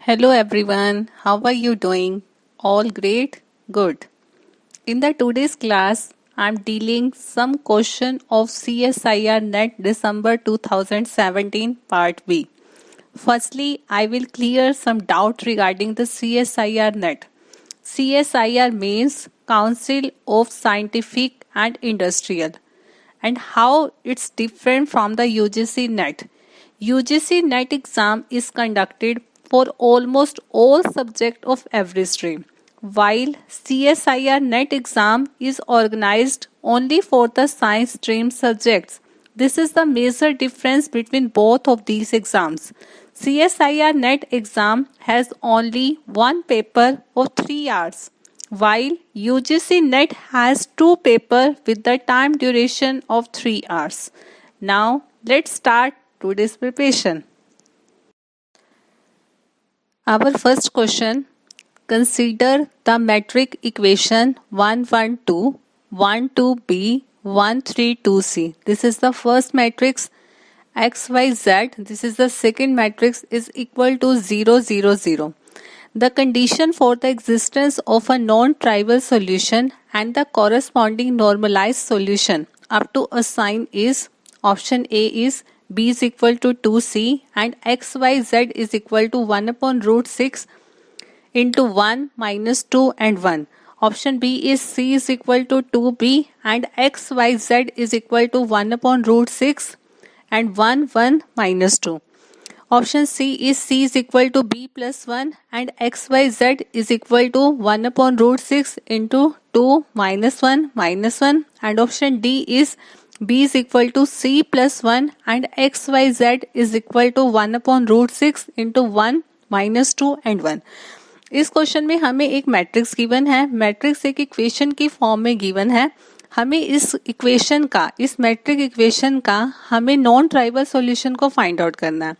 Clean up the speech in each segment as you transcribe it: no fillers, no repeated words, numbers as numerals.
Hello everyone, how are you doing? All great? Good. In the today's class, I'm dealing some question of CSIR NET December 2017 Part B. Firstly, I will clear some doubt regarding the CSIR NET. CSIR means Council of Scientific and Industrial and how it's different from the UGC NET. UGC NET exam is conducted for almost all subjects of every stream, while CSIR NET exam is organized only for the science stream subjects. This is the major difference between both of these exams. CSIR NET exam has only one paper of 3 hours, while UGC NET has two papers with the time duration of 3 hours. Now, let's start today's preparation. Our first question, consider the metric equation 112, 12b, 132c. This is the first matrix. XYZ, this is the second matrix, is equal to 0, 0, 0. The condition for the existence of a non-trivial solution and the corresponding normalized solution up to a sign is option A is B is equal to 2C and XYZ is equal to 1 upon root 6 into 1 minus 2 and 1. Option B is C is equal to 2B and XYZ is equal to 1 upon root 6 and 1 1 minus 2. Option C is equal to B plus 1 and XYZ is equal to 1 upon root 6 into 2 minus 1 minus 1. And option D is B is equal to C plus 1 and XYZ is equal to 1 upon root 6 into 1 minus 2 and 1. इस question में हमें एक matrix given है. Matrix एक equation की form में given है. हमें इस मैट्रिक इक्वेशन का हमें नॉन ट्राइवल सॉल्यूशन को फाइंड आउट करना है.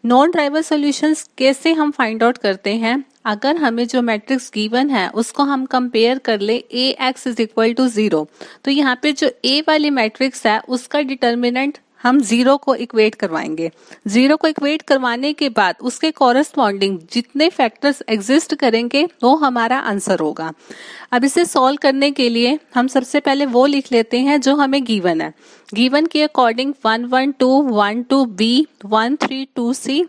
नॉन ट्राइवल सॉल्यूशंस कैसे हम फाइंड आउट करते हैं? अगर हमें जो मैट्रिक्स गिवन है उसको हम कंपेयर कर ले AX इज इक्वल टू 0, तो यहाँ पे जो A वाली मैट्रिक्स है उसका डिटर्मिनेंट हम 0 को इक्वेट करवाएंगे. 0 को इक्वेट करवाने के बाद उसके कॉरेस्पॉन्डिंग जितने फैक्टर्स एग्जिस्ट करेंगे वो हमारा आंसर होगा. अब इसे सॉल्व करने के लिए हम सबसे पहले वो लिख लेते हैं जो हमें गिवन है. गिवन के according 112B 132C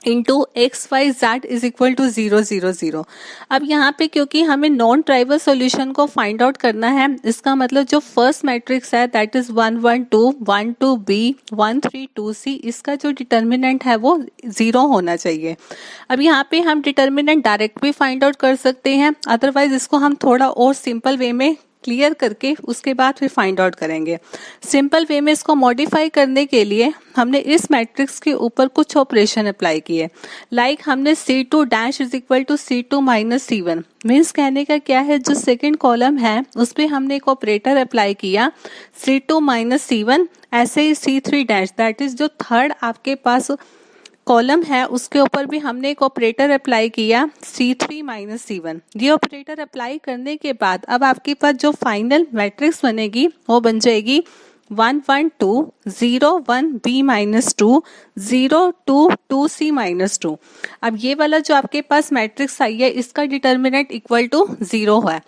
into XYZ is equal to 0, 0, 0. अब यहाँ पे क्योंकि हमें नॉन ट्राइवल सॉल्यूशन को फाइंड आउट करना है, इसका मतलब जो फर्स्ट मैट्रिक्स है दैट इज 112, 12B, 132C, इसका जो डिटर्मिनेंट है वो 0 होना चाहिए. अब यहाँ पे हम डिटर्मिनेंट डायरेक्ट भी फाइंड आउट कर सकते हैं, अदरवाइज इसको हम थोड़ा और सिंपल वे में क्लियर करके उसके बाद फिर फाइंड आउट करेंगे. सिंपल वे में इसको मॉडिफाई करने के लिए हमने इस मैट्रिक्स के ऊपर कुछ ऑपरेशन अप्लाई किए. लाइक हमने C2 dash is equal to C2 minus C1. Means कहने का क्या है, जो सेकंड कॉलम है उस पर हमने एक ऑपरेटर अप्लाई किया C2 माइनस C1. ऐसे ही C3 डैश दैट इज जो थर्ड आपके पास कॉलम है उसके ऊपर भी हमने एक ऑपरेटर अप्लाई किया C3 माइनस C1. ये ऑपरेटर अप्लाई करने के बाद अब आपके पास जो फाइनल मैट्रिक्स बनेगी वो बन जाएगी 112 0 1B माइनस 2 0 2 2C माइनस 2. अब ये वाला जो आपके पास मैट्रिक्स आई है इसका डिटर्मिनेंट इक्वल टू 0 है.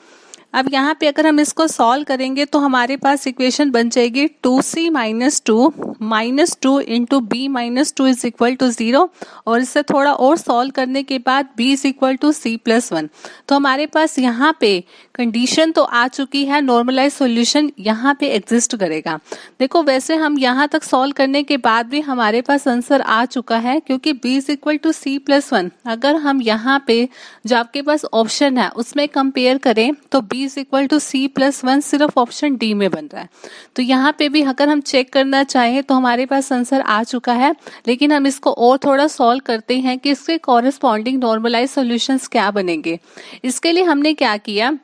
अब यहाँ पे अगर हम इसको सॉल्व करेंगे तो हमारे पास इक्वेशन बन जाएगी 2C minus 2 into B minus 2 is equal to 0. और इससे थोड़ा और सॉल्व करने के बाद B is equal to C plus 1. तो हमारे पास यहाँ पे कंडीशन तो आ चुकी है, नॉर्मलाइज सॉल्यूशन यहाँ पे एग्जिस्ट करेगा. देखो वैसे हम यहाँ तक सॉल्व करने के बाद भी हमारे पास आंसर आ चुका है क्योंकि B is equal to C plus 1. अगर हम यहाँ पे जो आपके पास ऑप्शन है उसमें कंपेयर करें तो B is equal to C plus 1 सिर्फ ऑप्शन डी में बन रहा है. तो यहाँ पे भी अगर हम चेक करना चाहें तो हमारे पास आंसर आ चुका है, लेकिन हम इसको और थोड़ा सॉल्व करते हैं कि इसके कॉरेस्पॉन्डिंग नॉर्मलाइज सॉल्यूशंस क्या बनेंगे. इसके लिए हमने क्या किया,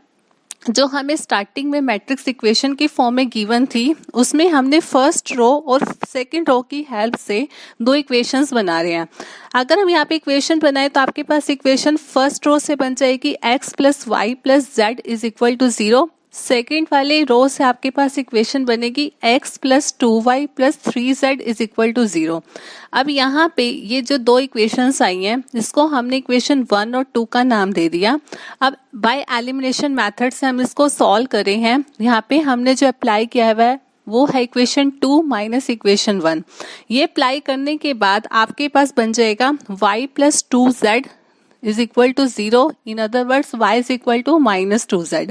जो हमें स्टार्टिंग में मैट्रिक्स इक्वेशन की फॉर्म में गिवन थी उसमें हमने फर्स्ट रो और सेकंड रो की हेल्प से दो इक्वेशंस बना रहे हैं. अगर हम यहाँ पे इक्वेशन बनाए तो आपके पास इक्वेशन फर्स्ट रो से बन जाएगी x plus y plus z is equal to 0. Second वाले रो से आपके पास इक्वेशन बनेगी x plus 2y plus 3z is equal to 0। अब यहाँ पे ये जो दो इक्वेशंस आई हैं इसको हमने इक्वेशन 1 और 2 का नाम दे दिया। अब बाय एलिमिनेशन मेथड से हम इसको सॉल्व करे हैं। यहाँ पे हमने जो अप्लाई किया हुआ है वो है इक्वेशन 2 माइनस इक्वेशन 1। ये अप्लाई करने के बाद आपके पास बन जाएगा y plus 2z is equal to 0। In other words y is equal to minus 2z।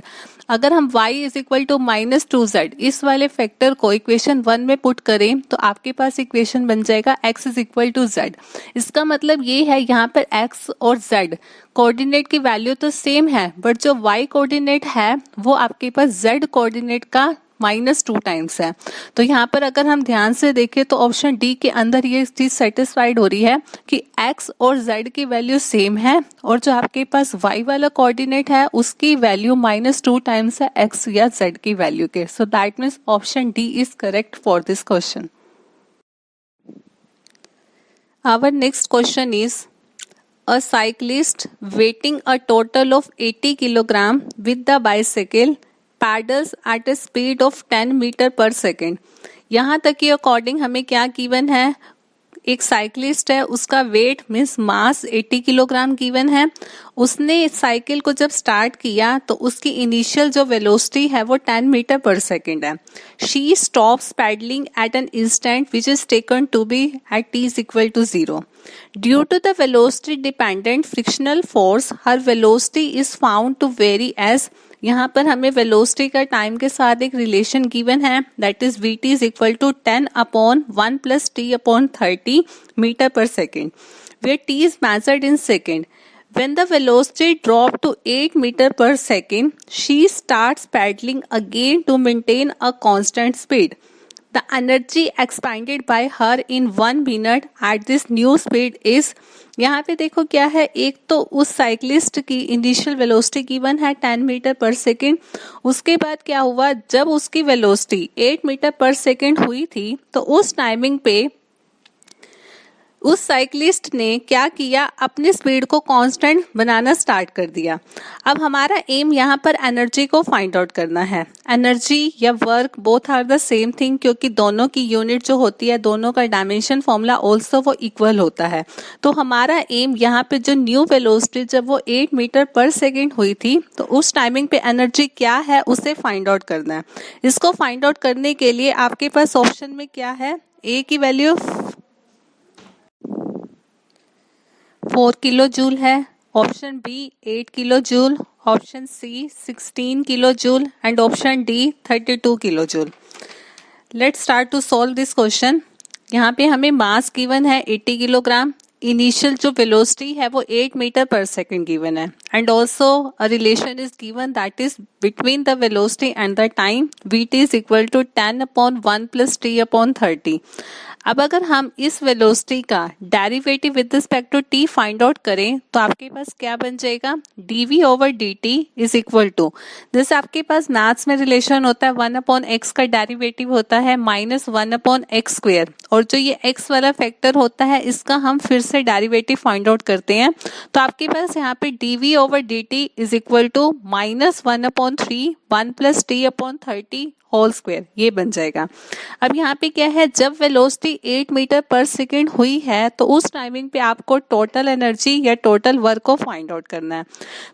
अगर हम y is equal to minus 2z इस वाले फैक्टर को इक्वेशन 1 में पुट करें तो आपके पास इक्वेशन बन जाएगा x is equal to z। इसका मतलब ये है यहाँ पर x और z कोऑर्डिनेट की वैल्यू तो सेम है, बट जो y कोऑर्डिनेट है वो आपके पास z कोऑर्डिनेट का -2 टाइम्स है। तो यहाँ पर अगर हम ध्यान से देखें तो ऑप्शन डी के अंदर ये चीज सेटिस्फाइड हो रही है कि x और z की वैल्यू सेम है और जो आपके पास y वाला कोऑर्डिनेट है उसकी वैल्यू -2 टाइम्स है x या z की वैल्यू के। So that means option D is correct for this question. Our next question is a cyclist weighing a total of 80 kilogram with the bicycle pedals at a speed of 10 metre per second. यहाँ तक के according हमें क्या given है, एक cyclist है उसका weight means mass 80 kilogram given है। उसने साइकिल को जब स्टार्ट किया तो उसकी इनिशियल जो वेलोसिटी है वो 10 मीटर पर सेकेंड है। She stops pedalling at an instant which is taken to be at t is equal to 0। Due to the velocity dependent frictional force her velocity is found to vary as. यहाँ पर हमें velocity का time के साथ एक relation given है that is vt is equal to 10/1 plus t upon 30 metre per second where t is measured in second. When the velocity dropped to 8 meter per second, she starts pedaling again to maintain a constant speed. The energy expended by her in 1 minute at this new speed is, यहाँ पे देखो क्या है, एक तो उस cyclist की initial velocity given है 10 मीटर पर सेकेंड। उसके बाद क्या हुआ, जब उसकी वेलोसिटी 8 मीटर पर सेकेंड हुई थी तो उस टाइमिंग पे उस साइकिलिस्ट ने क्या किया, अपनी स्पीड को कांस्टेंट बनाना स्टार्ट कर दिया। अब हमारा एम यहाँ पर एनर्जी को फाइंड आउट करना है। एनर्जी या work both are the same thing, क्योंकि दोनों की यूनिट जो होती है, दोनों का डायमेंशन फॉर्मूला ऑल्सो वो इक्वल होता है। तो हमारा एम यहाँ पे जो न्यू वेलोसिटी जब वो 8 मीटर पर सेकेंड हुई थी तो उस टाइमिंग पे एनर्जी क्या है उसे फाइंड आउट करना है। इसको फाइंड आउट करने के लिए आपके पास ऑप्शन में क्या है, ए की वैल्यू 4 किलो जूल है, option B 8 kilo joule, option C 16 kilo joule and option D 32 kilo joule. Let's start to solve this question. यहाँ पे हमें मास गिवन है 80 किलोग्राम, इनिशियल जो वेलोसिटी है वो 8 मीटर पर सेकेंड गिवन है and also a relation is given that is between the velocity and the time vt is equal to 10/1 plus t upon 30। अब अगर हम इस वेलोसिटी का derivative with respect to t find out करें तो आपके पास क्या बन जाएगा, dv over dt is equal to, जैसे आपके पास मैथ्स में रिलेशन होता है 1/x का डेरिवेटिव होता है -1/x स्क्वायर, और जो ये x वाला फैक्टर होता है इसका हम फिर से डेरिवेटिव फाइंड आउट करते हैं। तो आपके पास यहाँ पे dv over dt is equal to -1/3 1 plus t upon 30 whole square, ये बन जाएगा। अब यहाँ पे क्या है, जब वेलोसिटी 8 मीटर पर सेकेंड हुई है तो उस टाइमिंग पे आपको टोटल एनर्जी या टोटल वर्क को फाइंड आउट करना है।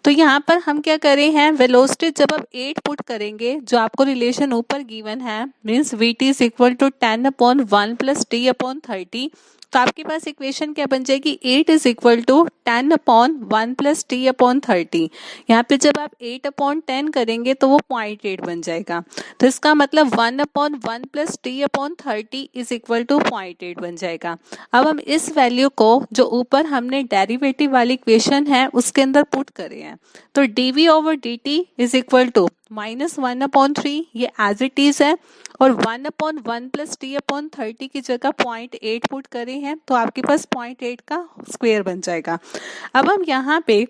तो यहाँ पर हम क्या करें हैं, वेलोसिटी जब आप 8 पुट करेंगे, जो आपको रिलेशन ऊपर गिवन है means vt is equal to 10/1 plus t upon 30, तो आपके पास इक्वेशन क्या बन जाएगी, 8 is equal to 10/1 plus t upon 30। यहाँ पे जब आप 8/10 करेंगे तो वो 0.8 बन जाएगा। तो इसका मतलब 1/1 plus t upon 30 is equal to 0.8 बन जाएगा। अब हम इस वैल्यू को जो ऊपर हमने डेरिवेटिव वाली इक्वेशन है उसके अंदर पुट करे हैं, तो dv over dt is equal to -1/3, ये एज इट इज है, और 1/1 प्लस t अपॉन 30 की जगह 0.8 पुट करे हैं तो आपके पास 0.8 का स्क्वायर बन जाएगा। अब हम यहाँ पे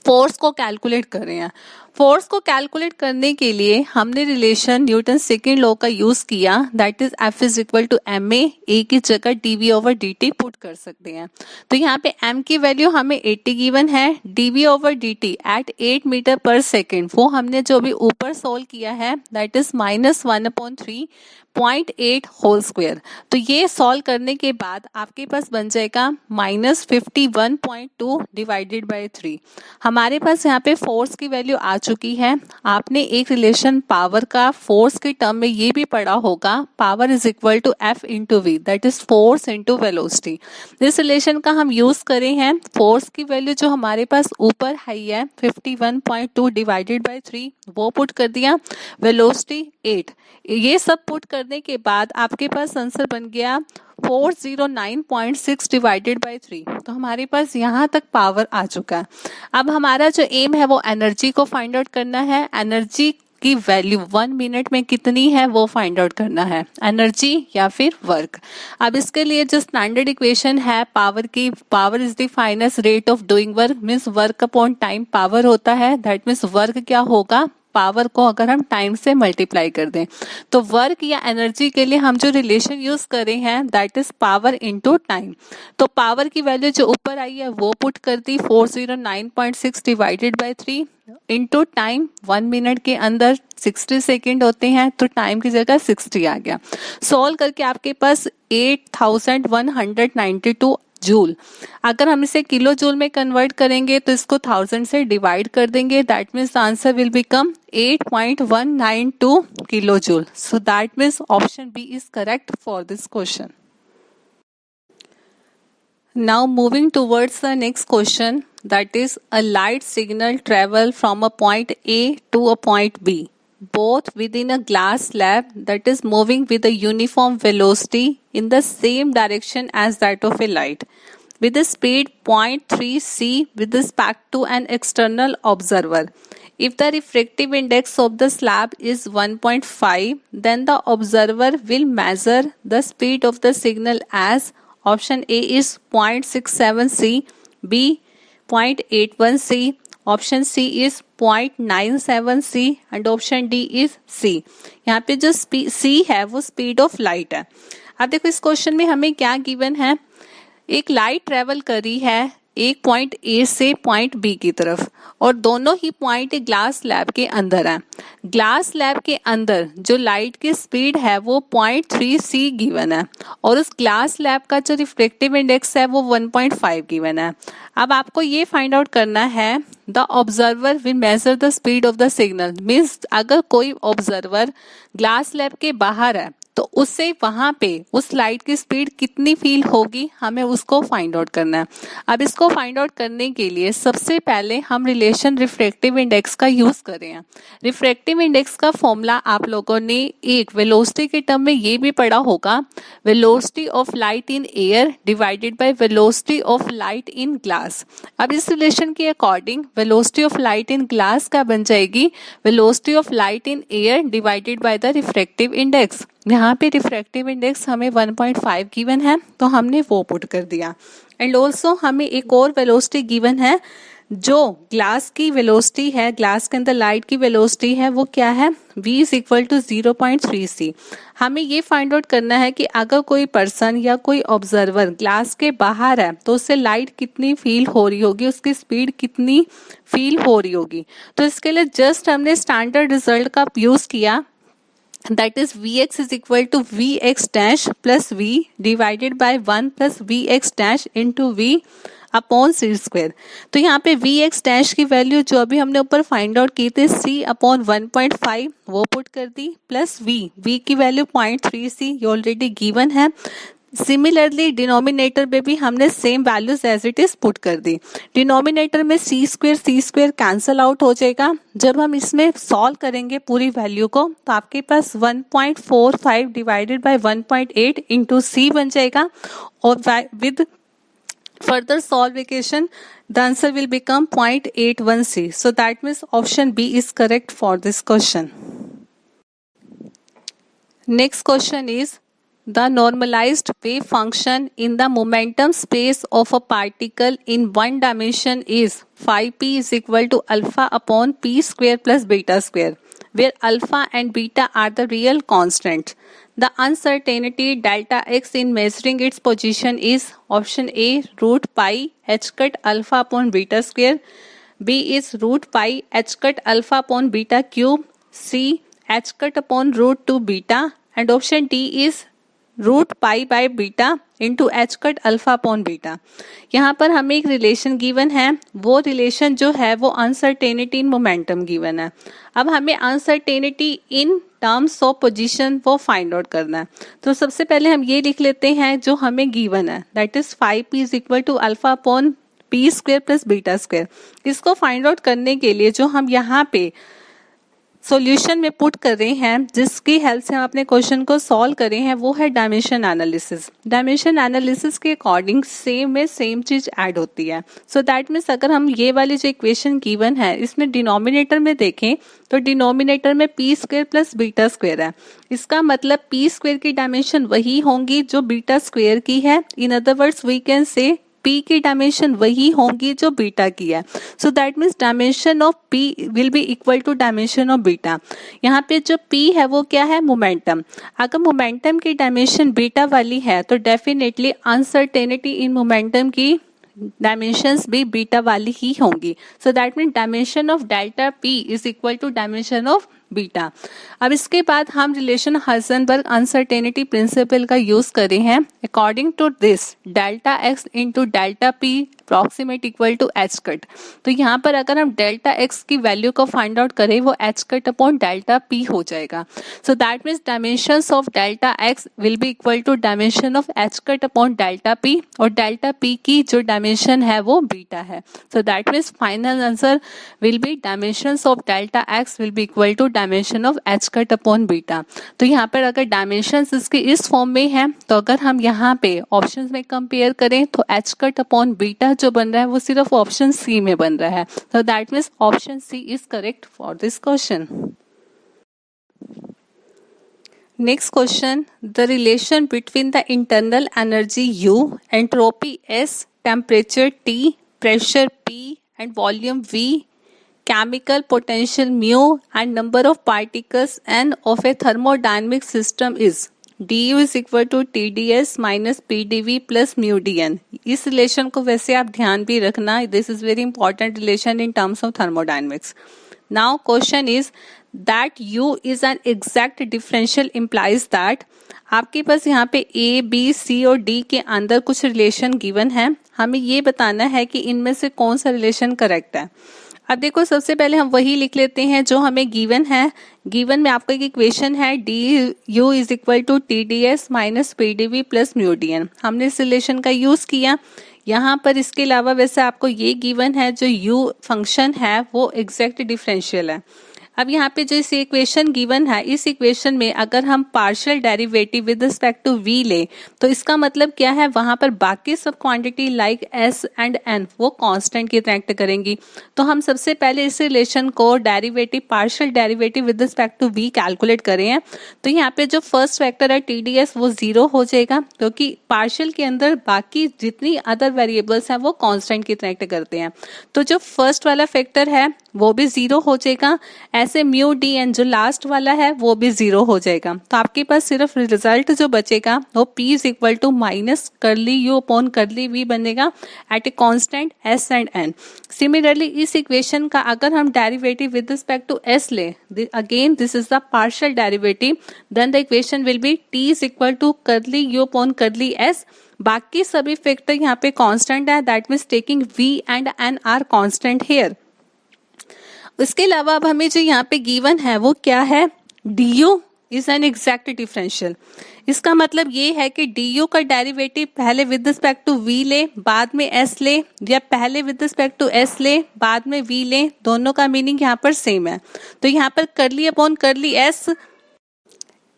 फोर्स को कैलकुलेट कर रहे हैं। फोर्स को कैलकुलेट करने के लिए हमने रिलेशन न्यूटन सेकेंड लॉ का यूज किया, that is F is equal to ma, A की जगह dv ओवर dt पुट कर सकते हैं। तो यहाँ पे m की वैल्यू हमें 80 गिवन है, dv over dt at 8 metre per second वो हमने जो भी ऊपर सोल्व किया है दैट इज -1/3 0.8 होल स्क्वायर। तो ये सॉल्व करने के बाद आपके पास बन जाएगा -51.2 डिवाइडेड बाय 3। हमारे पास यहाँ पे फोर्स की वैल्यू आ चुकी है। आपने एक रिलेशन पावर का फोर्स के टर्म में ये भी पढ़ा होगा, power is equal to F into v, that is force into velocity. इस रिलेशन का हम यूज करे हैं। फोर्स की वैल्यू जो हमारे पास ऊपर आई है 51.2 डिवाइडेड बाय 3 वो पुट कर दिया, वेलोसिटी 8। ये सब पुट करने के बाद आपके पास आंसर बन गया 409.6 डिवाइडेड बाय 3। तो हमारे पास यहाँ तक पावर आ चुका है। अब हमारा जो एम है वो एनर्जी को फाइंड आउट करना है। एनर्जी की वैल्यू 1 मिनट में कितनी है वो फाइंड आउट करना है, एनर्जी या फिर वर्क। अब इसके लिए जो स्टैंडर्ड इक्वेशन है पावर की, power is the finest rate of doing work, means work upon time power होता है। दैट मीन्स वर्क क्या होगा, पावर को अगर हम टाइम से मल्टीप्लाई कर दें। तो वर्क या एनर्जी के लिए हम जो रिलेशन यूज कर रहे हैं that is power into time. तो पावर की वैल्यू जो ऊपर आई है वो पुट कर दी 409.6 divided by 3 into time. 1 minute के अंदर 60 सेकेंड होते हैं तो टाइम की जगह 60 आ गया। सॉल्व करके आपके पास 8192 जूल। अगर हम इसे किलो जूल में कन्वर्ट करेंगे तो इसको 1000 से डिवाइड कर देंगे, that means answer will become 8.192 kilo joule. So that means option B is correct for this question. Now moving towards the next question, that is a light signal travel from a point A to a point B, both within a glass slab that is moving with a uniform velocity in the same direction as that of a light, with a speed 0.3 c with respect to an external observer. If the refractive index of the slab is 1.5, then the observer will measure the speed of the signal as option A is 0.67 c, B 0.81 c, option C is 0.97 c and option D is C। यहाँ पे जो C है वो speed of light है। अब देखो इस question में हमें क्या गिवन है, एक लाइट ट्रेवल करी है एक पॉइंट ए से पॉइंट बी की तरफ और दोनों ही पॉइंट ग्लास स्लैब के अंदर है। ग्लास स्लैब के अंदर जो लाइट की स्पीड है वो 0.3 सी गिवन है और उस ग्लास स्लैब का जो रिफ्लेक्टिव इंडेक्स है वो 1.5 गिवन है। अब आपको ये फाइंड आउट करना है the observer will measure the speed of the signal, means अगर कोई ऑब्जर्वर ग्लास स्लैब के बाहर है तो उससे वहां पे उस लाइट की स्पीड कितनी फील होगी हमें उसको फाइंड आउट करना है। अब इसको फाइंड आउट करने के लिए सबसे पहले हम रिलेशन रिफ्रैक्टिव इंडेक्स का यूज करें हैं। रिफ्रैक्टिव इंडेक्स का फॉर्मूला आप लोगों ने एक वेलोसिटी के टर्म में ये भी पढ़ा होगा, velocity of light in air divided by velocity of light in glass. अब इस रिलेशन के according velocity of light in glass क्या बन जाएगी, velocity of light in air divided by the refractive index. यहाँ पे रिफ्रैक्टिव इंडेक्स हमें 1.5 given है तो हमने वो पुट कर दिया। एंड ऑल्सो हमें एक और वेलोसिटी गिवन है, जो ग्लास की वेलोसिटी है, ग्लास के अंदर लाइट की वेलोसिटी है वो क्या है, v is equal to 0.3 c। हमें ये फाइंड आउट करना है कि अगर कोई पर्सन या कोई ऑब्जर्वर ग्लास के बाहर है तो उससे लाइट कितनी फील हो रही होगी, उसकी स्पीड कितनी फील हो रही होगी। तो इसके लिए जस्ट हमने स्टैंडर्ड रिजल्ट का यूज किया, that is Vx is equal to Vx dash plus V divided by 1 plus Vx dash into V upon C square. तो यहाँ पे Vx डैश की वैल्यू जो अभी हमने ऊपर फाइंड आउट की थी C अपॉन 1.5 वो पुट कर दी, प्लस V की वैल्यू 0.3 C ये ऑलरेडी गिवन है। सिमिलरली डिनोमिनेटर में भी हमने same values as it is put कर दी। डिनोमिनेटर में सी स्क्वायर कैंसल आउट हो जाएगा। जब हम इसमें सॉल्व करेंगे पूरी वैल्यू को तो आपके पास 1.45 डिवाइडेड बाय 1.8 इंटू सी बन जाएगा और with further solvification the answer will become 0.81 c, so that means option B is correct for this question. Next question is the normalized wave function in the momentum space of a particle in one dimension is phi p is equal to alpha upon p square plus beta square, where alpha and beta are the real constants. The uncertainty delta x in measuring its position is option A root pi h cut alpha upon beta square, B is root pi h cut alpha upon beta cube, C h cut upon root 2 beta, and option D is root pi by beta into h cut alpha upon beta. यहाँ पर हमें एक relation given है, वो relation जो है वो uncertainty in momentum given है। अब हमें uncertainty in terms of position वो फाइंड आउट करना है। तो सबसे पहले हम ये लिख लेते हैं जो हमें गिवन है, that is 5p is equal to alpha upon p square plus beta square. इसको फाइंड आउट करने के लिए जो हम यहाँ पे सॉल्यूशन में पुट कर रहे हैं, जिसकी हेल्प से हम अपने क्वेश्चन को सॉल्व कर रहे हैं, वो है डायमेंशन एनालिसिस। डायमेंशन एनालिसिस के अकॉर्डिंग सेम में सेम चीज ऐड होती है। सो दैट मीन्स अगर हम ये वाली जो इक्वेशन गिवन है इसमें डिनोमिनेटर में देखें तो डिनोमिनेटर में P square plus beta square है। इसका मतलब पी स्क्वायर की डायमेंशन वही होंगी जो बीटा स्क्वायर की है। In other words we can say P की डायमेंशन वही होंगी जो बीटा की है। So that means dimension of P will be equal to dimension of beta. यहाँ पे जो P है वो क्या है, मोमेंटम। अगर मोमेंटम की डायमेंशन बीटा वाली है तो डेफिनेटली अनसर्टेनिटी इन मोमेंटम की डायमेंशंस भी बीटा वाली ही होंगी। So that mean dimension of delta P is equal to dimension of beta. अब इसके बाद हम रिलेशन हाइजेनबर्ग अनसर्टेनिटी प्रिंसिपल का यूज कर रहे हैं। According to this delta x into delta p approximate equal to h cut. तो यहाँ पर अगर हम डेल्टा एक्स की वैल्यू को फाइंड आउट करें वो h cut upon delta p हो जाएगा। So that means dimensions of delta x will be equal to dimension of h cut upon delta p, और डेल्टा पी की जो डायमेंशन है वो बीटा है। So that means final answer will be dimensions of delta x will be equal to dimension of h cut upon beta. तो यहाँ पर अगर डायमेंशंस इसके इस फॉर्म में है तो अगर हम यहाँ पे ऑप्शंस में कंपेयर करें तो एच कट अपॉन बीटा जो बन रहा है वो सिर्फ ऑप्शन सी में बन रहा है। तो that means option c is correct for this question. Next question, the relation between the internal energy U, entropy S, temperature T, pressure P and volume V, chemical potential mu and number of particles n of a thermodynamic system is du is equal to TdS minus PdV plus mu dN। इस relation को वैसे आप ध्यान भी रखना, this is very important relation in terms of thermodynamics. Now question is that U is an exact differential implies that आपके पास यहाँ पे A, B, C और D के अंदर कुछ रिलेशन गिवन है। हमें ये बताना है कि इनमें से कौन सा रिलेशन करेक्ट है। अब देखो सबसे पहले हम वही लिख लेते हैं जो हमें गिवन है। गिवन में आपका एक इक्वेशन है d u is equal to TdS minus PdV plus mu dN। हमने इस रिलेशन का यूज किया यहाँ पर। इसके अलावा वैसे आपको ये गिवन है जो U फंक्शन है वो एग्जैक्ट डिफरेंशियल है। अब यहाँ पे जो इस इक्वेशन गिवन है, इस इक्वेशन में अगर हम partial derivative with respect to v ले तो इसका मतलब क्या है, वहां पर बाकी सब quantity like s and n वो कांस्टेंट की तरह एक्ट करेंगी। तो हम सबसे पहले इस रिलेशन को derivative partial derivative with respect to v calculate करें हैं। तो यहाँ पे जो फर्स्ट फैक्टर है TdS वो 0 हो जाएगा, क्योंकि पार्शियल के अंदर बाकी जितनी अदर वेरिएबल्स हैं वो कांस्टेंट की तरह एक्ट करते हैं। तो जो फर्स्ट वाला फैक्टर है वो भी 0 हो जाएगा। ऐसे म्यू dN जो लास्ट वाला है वो भी 0 हो जाएगा। तो आपके पास सिर्फ रिजल्ट जो बचेगा वो P is equal to minus curly U upon curly V बनेगा at a constant S and N। Similarly इस इक्वेशन का अगर हम derivative with respect to S ले, again this is the partial derivative, then the equation will be T is equal to curly U upon curly S। बाकी सभी factor यहाँ पे constant है, that means taking V and N are constant here. इसके अलावा अब हमें जो यहाँ पे गिवन है वो क्या है, du is an exact differential. इसका मतलब ये है कि du का डेरिवेटिव पहले विद रिस्पेक्ट टू v ले बाद में s ले, या पहले विद रिस्पेक्ट टू s ले बाद में v ले, दोनों का मीनिंग यहाँ पर सेम है। तो यहाँ पर करली अपॉन करली s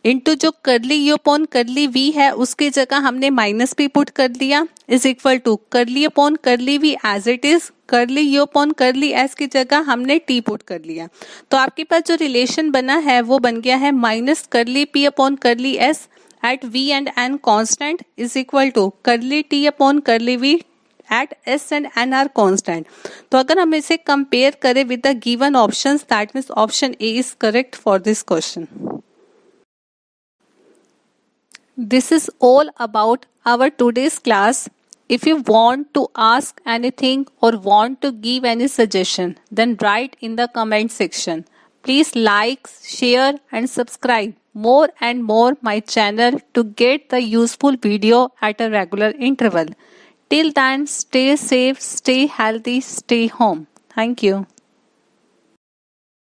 इंटू जो करली u अपॉन करली v है उसकी जगह हमने माइनस भी पुट कर दिया, इज इक्वल टू करली upon curly v as it is, करली u अपॉन करली s की जगह हमने t पुट कर लिया। तो आपके पास जो रिलेशन बना है वो बन गया है माइनस करली p upon curly s at v and n constant is equal to curly t upon curly v at s and n are constant. तो अगर हम इसे कंपेयर करें with the given options, that means option A is correct for this question. This is all about our today's class. If you want to ask anything or want to give any suggestion, then write in the comment section. Please like, share and subscribe more and more my channel to get the useful video at a regular interval. Till then, stay safe, stay healthy, stay home. Thank you.